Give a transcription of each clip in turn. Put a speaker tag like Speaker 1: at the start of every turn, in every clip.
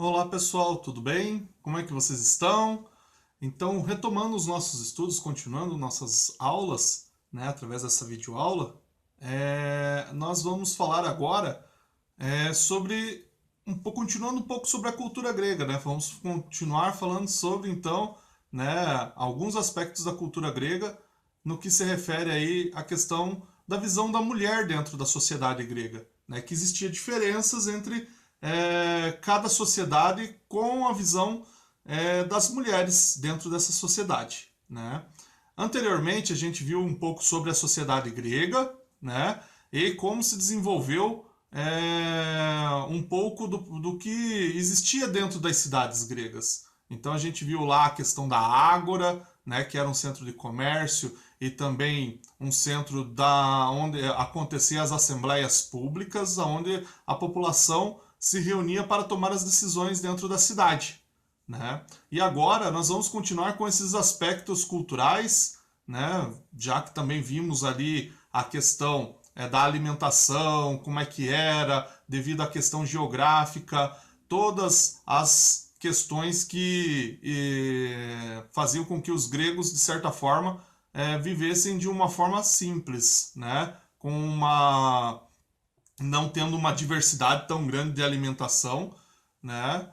Speaker 1: Olá pessoal, tudo bem? Como é que vocês estão? Então, retomando os nossos estudos, continuando nossas aulas, né, através dessa videoaula, nós vamos falar agora sobre continuando um pouco sobre a cultura grega, né? Vamos continuar falando sobre então, né, alguns aspectos da cultura grega no que se refere aí à questão da visão da mulher dentro da sociedade grega, né? Que existia diferenças entre cada sociedade com a visão das mulheres dentro dessa sociedade, né? Anteriormente a gente viu um pouco sobre a sociedade grega, né? E como se desenvolveu um pouco do que existia dentro das cidades gregas. Então a gente viu lá a questão da Ágora, né, que era um centro de comércio e também um centro onde aconteciam as assembleias públicas, onde a população se reunia para tomar as decisões dentro da cidade. Né? E agora nós vamos continuar com esses aspectos culturais, né? Já que também vimos ali a questão da alimentação, como é que era, devido à questão geográfica, todas as questões que faziam com que os gregos, de certa forma, vivessem de uma forma simples, né? Com uma não tendo uma diversidade tão grande de alimentação, né?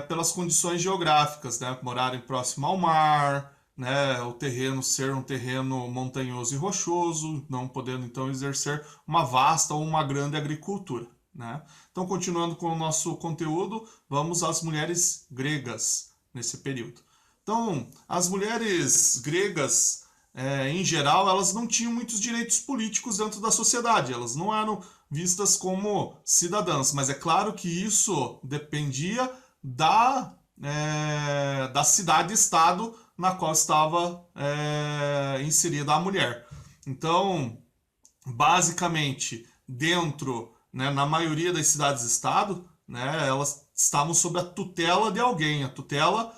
Speaker 1: Pelas condições geográficas, né? Morarem próximo ao mar, né? O terreno ser um terreno montanhoso e rochoso, não podendo então exercer uma vasta ou uma grande agricultura, né? Então, continuando com o nosso conteúdo, vamos às mulheres gregas nesse período. Então, as mulheres gregas, em geral, elas não tinham muitos direitos políticos dentro da sociedade, elas não eram vistas como cidadãs, mas é claro que isso dependia da cidade-estado na qual estava inserida a mulher. Então, basicamente, dentro, né, na maioria das cidades-estado, né, elas estavam sob a tutela de alguém, a tutela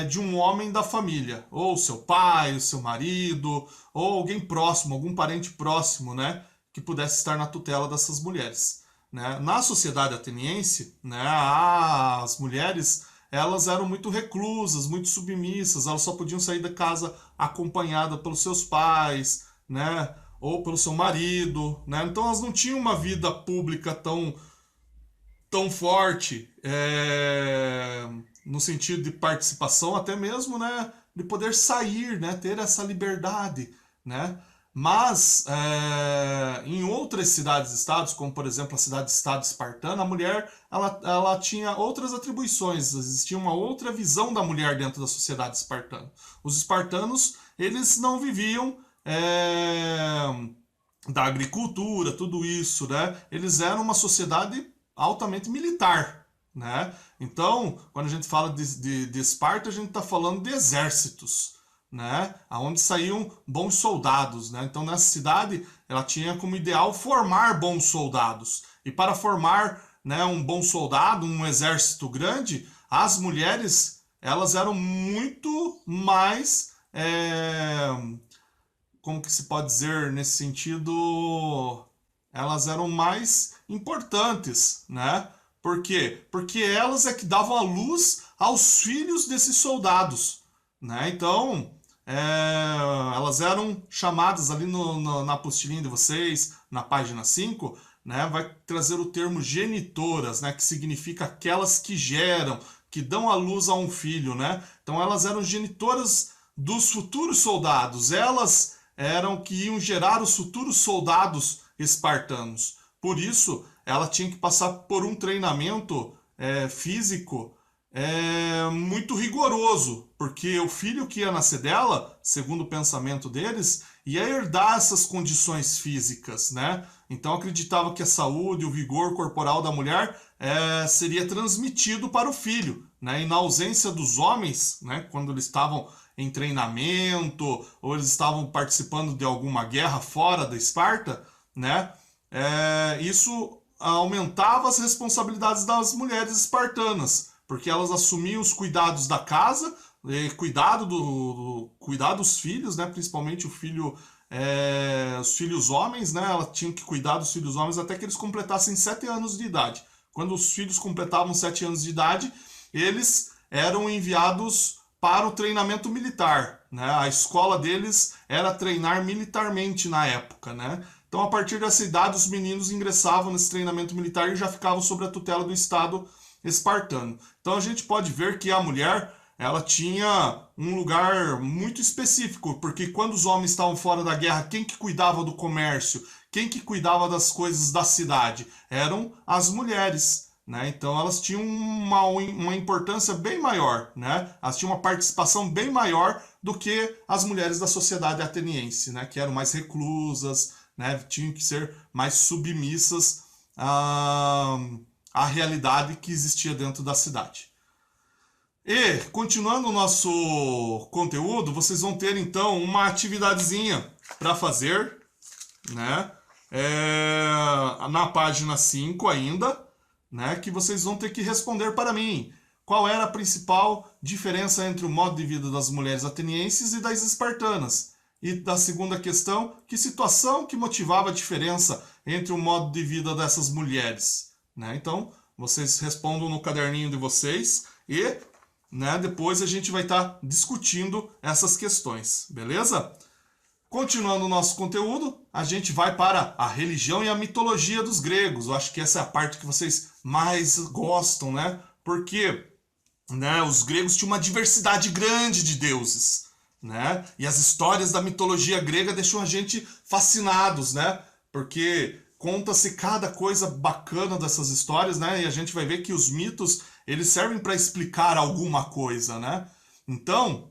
Speaker 1: de um homem da família, ou seu pai, o seu marido, ou alguém próximo, algum parente próximo, né, que pudesse estar na tutela dessas mulheres. Né? Na sociedade ateniense, né, as mulheres elas eram muito reclusas, muito submissas, elas só podiam sair da casa acompanhada pelos seus pais, né, ou pelo seu marido, né? Então elas não tinham uma vida pública tão forte, no sentido de participação, até mesmo, né, de poder sair, né, ter essa liberdade, né? Mas em outras cidades-estados, como por exemplo a cidade-estado espartana, a mulher ela tinha outras atribuições, existia uma outra visão da mulher dentro da sociedade espartana. Os espartanos eles não viviam da agricultura, tudo isso, né? Eles eram uma sociedade altamente militar, né? Então, quando a gente fala de Esparta, a gente está falando de exércitos, né? Aonde saíam bons soldados, né? Então, nessa cidade, ela tinha como ideal formar bons soldados. E para formar, né, um bom soldado, um exército grande, as mulheres elas eram muito mais como que se pode dizer nesse sentido, elas eram mais importantes, né? Por quê? Porque elas é que davam a luz aos filhos desses soldados, né? Então, elas eram chamadas ali na apostilinha de vocês, na página 5, né? Vai trazer o termo genitoras, né? Que significa aquelas que geram, que dão a luz a um filho, né? Então, elas eram genitoras dos futuros soldados, elas eram que iam gerar os futuros soldados espartanos. Por isso, ela tinha que passar por um treinamento físico muito rigoroso, porque o filho que ia nascer dela, segundo o pensamento deles, ia herdar essas condições físicas, né? Então acreditava que a saúde, o vigor corporal da mulher seria transmitido para o filho, né? E na ausência dos homens, né? Quando eles estavam em treinamento ou eles estavam participando de alguma guerra fora da Esparta, né? Isso aumentava as responsabilidades das mulheres espartanas, porque elas assumiam os cuidados da casa, cuidar dos filhos, né? Principalmente os filhos homens, né? Ela tinha que cuidar dos filhos homens até que eles completassem 7 anos de idade. quando os filhos completavam 7 anos de idade, eles eram enviados para o treinamento militar, né? A escola deles era treinar militarmente na época, né? Então, a partir dessa idade, os meninos ingressavam nesse treinamento militar e já ficavam sob a tutela do Estado espartano. Então, a gente pode ver que a mulher, ela tinha um lugar muito específico, porque quando os homens estavam fora da guerra, quem que cuidava do comércio? Quem que cuidava das coisas da cidade? Eram as mulheres. Né? Então elas tinham uma importância bem maior, né? Elas tinham uma participação bem maior do que as mulheres da sociedade ateniense, né? Que eram mais reclusas, né? Tinham que ser mais submissas à realidade que existia dentro da cidade. E, continuando o nosso conteúdo, vocês vão ter então uma atividadezinha para fazer, né? Na página 5 ainda, né, que vocês vão ter que responder para mim. Qual era a principal diferença entre o modo de vida das mulheres atenienses e das espartanas? E da segunda questão, que situação que motivava a diferença entre o modo de vida dessas mulheres? Né? Então, vocês respondam no caderninho de vocês e, né, depois a gente vai estar discutindo essas questões, beleza? Continuando o nosso conteúdo, a gente vai para a religião e a mitologia dos gregos. Eu acho que essa é a parte que vocês mais gostam, né? Porque, né, os gregos tinham uma diversidade grande de deuses, né? E as histórias da mitologia grega deixam a gente fascinados, né? Porque conta-se cada coisa bacana dessas histórias, né? E a gente vai ver que os mitos, eles servem para explicar alguma coisa, né? Então,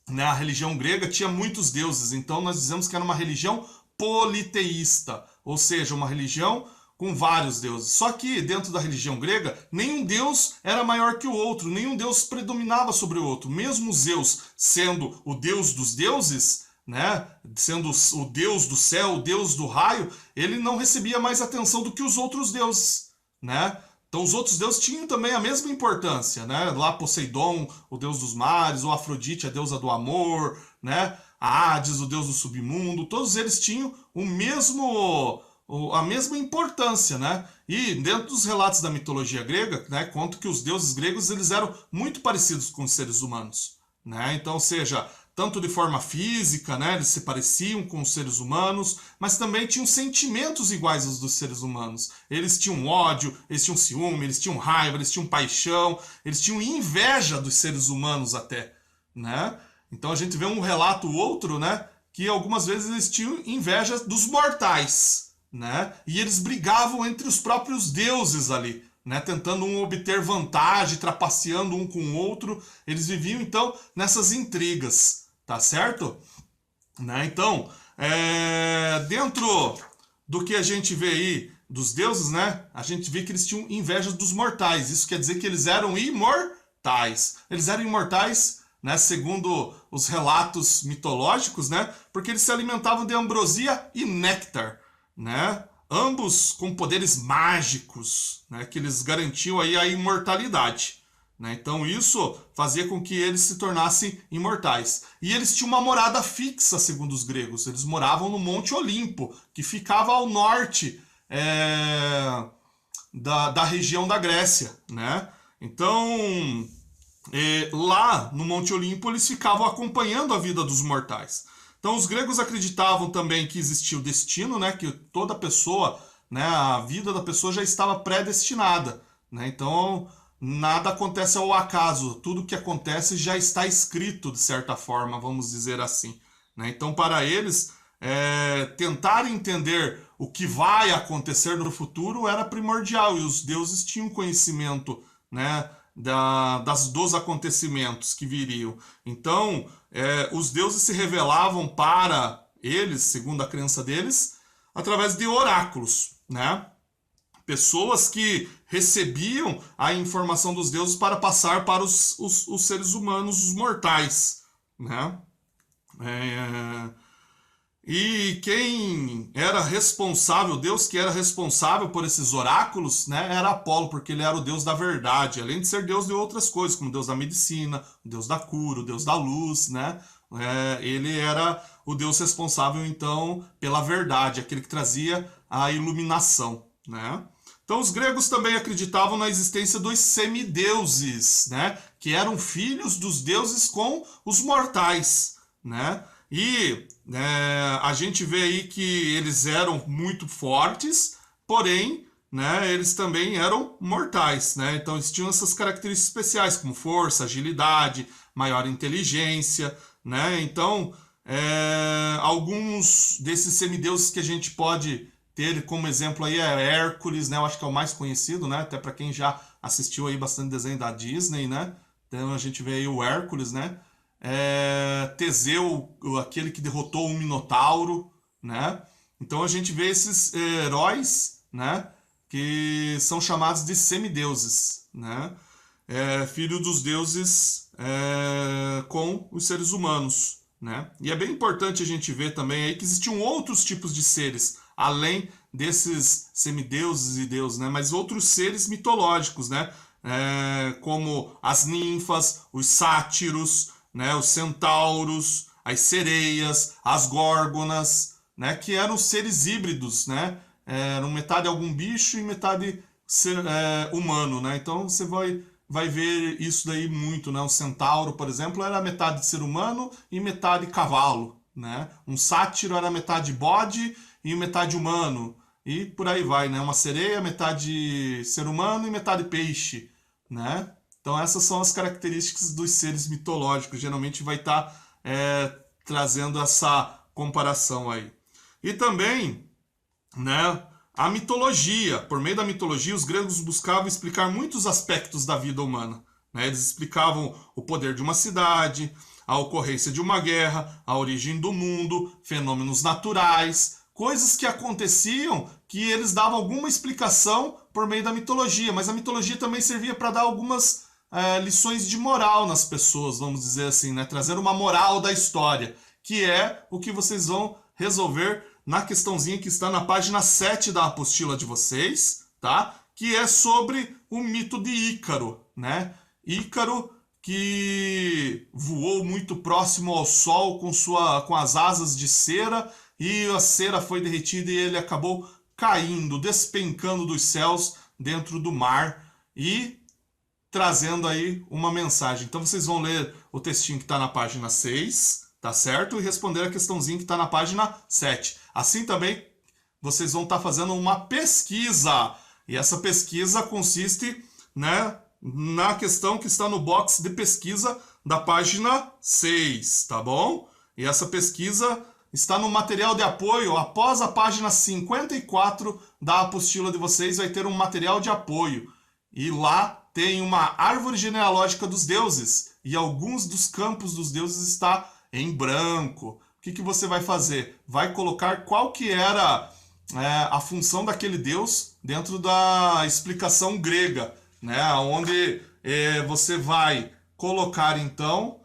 Speaker 1: né, a religião grega tinha muitos deuses, então nós dizemos que era uma religião politeísta, ou seja, uma religião com vários deuses. Só que dentro da religião grega, nenhum deus era maior que o outro, nenhum deus predominava sobre o outro. Mesmo Zeus sendo o deus dos deuses, né, sendo o deus do céu, o deus do raio, ele não recebia mais atenção do que os outros deuses, né? Então os outros deuses tinham também a mesma importância, né? Lá Poseidon, o deus dos mares, ou Afrodite, a deusa do amor, né? A Hades, o deus do submundo, todos eles tinham a mesma importância, né? E dentro dos relatos da mitologia grega, né, conta que os deuses gregos eles eram muito parecidos com os seres humanos, né? Então, seja tanto de forma física, né, eles se pareciam com os seres humanos, mas também tinham sentimentos iguais aos dos seres humanos. Eles tinham ódio, eles tinham ciúme, eles tinham raiva, eles tinham paixão, eles tinham inveja dos seres humanos até, né? Então a gente vê um relato outro, né, que algumas vezes eles tinham inveja dos mortais, né? E eles brigavam entre os próprios deuses ali, né, tentando um obter vantagem, trapaceando um com o outro. Eles viviam então nessas intrigas, tá certo? Né? Então, dentro do que a gente vê aí dos deuses, né, a gente vê que eles tinham inveja dos mortais. Isso quer dizer que eles eram imortais. Eles eram imortais, né, segundo os relatos mitológicos, né, porque eles se alimentavam de ambrosia e néctar, né? Ambos com poderes mágicos, né, que eles garantiam aí a imortalidade, né? Então isso fazia com que eles se tornassem imortais. E eles tinham uma morada fixa, segundo os gregos. Eles moravam no Monte Olimpo, que ficava ao norte da região da Grécia, né? Então, lá no Monte Olimpo, eles ficavam acompanhando a vida dos mortais. Então os gregos acreditavam também que existia o destino, né, que toda pessoa, né, a vida da pessoa já estava predestinada, né? Então nada acontece ao acaso, tudo que acontece já está escrito de certa forma, vamos dizer assim, né? Então para eles tentar entender o que vai acontecer no futuro era primordial, e os deuses tinham conhecimento, né, dos acontecimentos que viriam. Então, os deuses se revelavam para eles, segundo a crença deles, através de oráculos, né? Pessoas que recebiam a informação dos deuses para passar para os seres humanos, os mortais, né? E quem era responsável, Deus que era responsável por esses oráculos, né, era Apolo, porque ele era o Deus da verdade, além de ser Deus de outras coisas, como Deus da medicina, o Deus da cura, o Deus da luz, né? Ele era o Deus responsável, então, pela verdade, aquele que trazia a iluminação, né? Então, os gregos também acreditavam na existência dos semideuses, né? Que eram filhos dos deuses com os mortais, né? E a gente vê aí que eles eram muito fortes, porém, né, eles também eram mortais, né? Então, eles tinham essas características especiais, como força, agilidade, maior inteligência, né? Então, alguns desses semideuses que a gente pode ter como exemplo aí é Hércules, né? Eu acho que é o mais conhecido, né? Até para quem já assistiu aí bastante desenho da Disney, né? Então a gente vê aí o Hércules, né? Teseu, aquele que derrotou o Minotauro, né? Então a gente vê esses heróis, né? Que são chamados de semideuses, né? Filho dos deuses com os seres humanos, né? E é bem importante a gente ver também aí que existiam outros tipos de seres, além desses semideuses e deuses, né? Mas outros seres mitológicos, né? Como as ninfas, os sátiros, né? Os centauros, as sereias, as górgonas, né? Que eram seres híbridos, né? Eram metade algum bicho e metade ser humano, né? Então você vai ver isso daí muito, né? Um centauro, por exemplo, era metade ser humano e metade cavalo, né? Um sátiro era metade bode e metade humano, e por aí vai, né? Uma sereia, metade ser humano e metade peixe, né? Então essas são as características dos seres mitológicos, geralmente vai estar trazendo essa comparação aí. E também, né, a mitologia. Por meio da mitologia, os gregos buscavam explicar muitos aspectos da vida humana, né? Eles explicavam o poder de uma cidade, a ocorrência de uma guerra, a origem do mundo, fenômenos naturais, coisas que aconteciam que eles davam alguma explicação por meio da mitologia, mas a mitologia também servia para dar algumas lições de moral nas pessoas, vamos dizer assim, né? Trazer uma moral da história, que é o que vocês vão resolver na questãozinha que está na página 7 da apostila de vocês, tá? Que é sobre o mito de Ícaro, né? Ícaro que voou muito próximo ao sol com as asas de cera, e a cera foi derretida e ele acabou caindo, despencando dos céus dentro do mar e trazendo aí uma mensagem. Então vocês vão ler o textinho que está na página 6, tá certo? E responder a questãozinha que está na página 7. Assim também vocês vão estar fazendo uma pesquisa. E essa pesquisa consiste, né, na questão que está no box de pesquisa da página 6, tá bom? E essa pesquisa está no material de apoio. Após a página 54 da apostila de vocês, vai ter um material de apoio. E lá tem uma árvore genealógica dos deuses. E alguns dos campos dos deuses está em branco. O que você vai fazer? Vai colocar qual que era a função daquele deus dentro da explicação grega, né? Onde você vai colocar, então,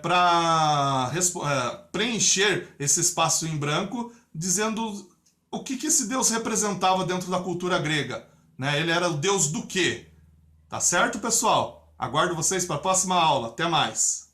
Speaker 1: para preencher esse espaço em branco, dizendo o que esse deus representava dentro da cultura grega, né? Ele era o deus do quê? Tá certo, pessoal? Aguardo vocês para a próxima aula. Até mais!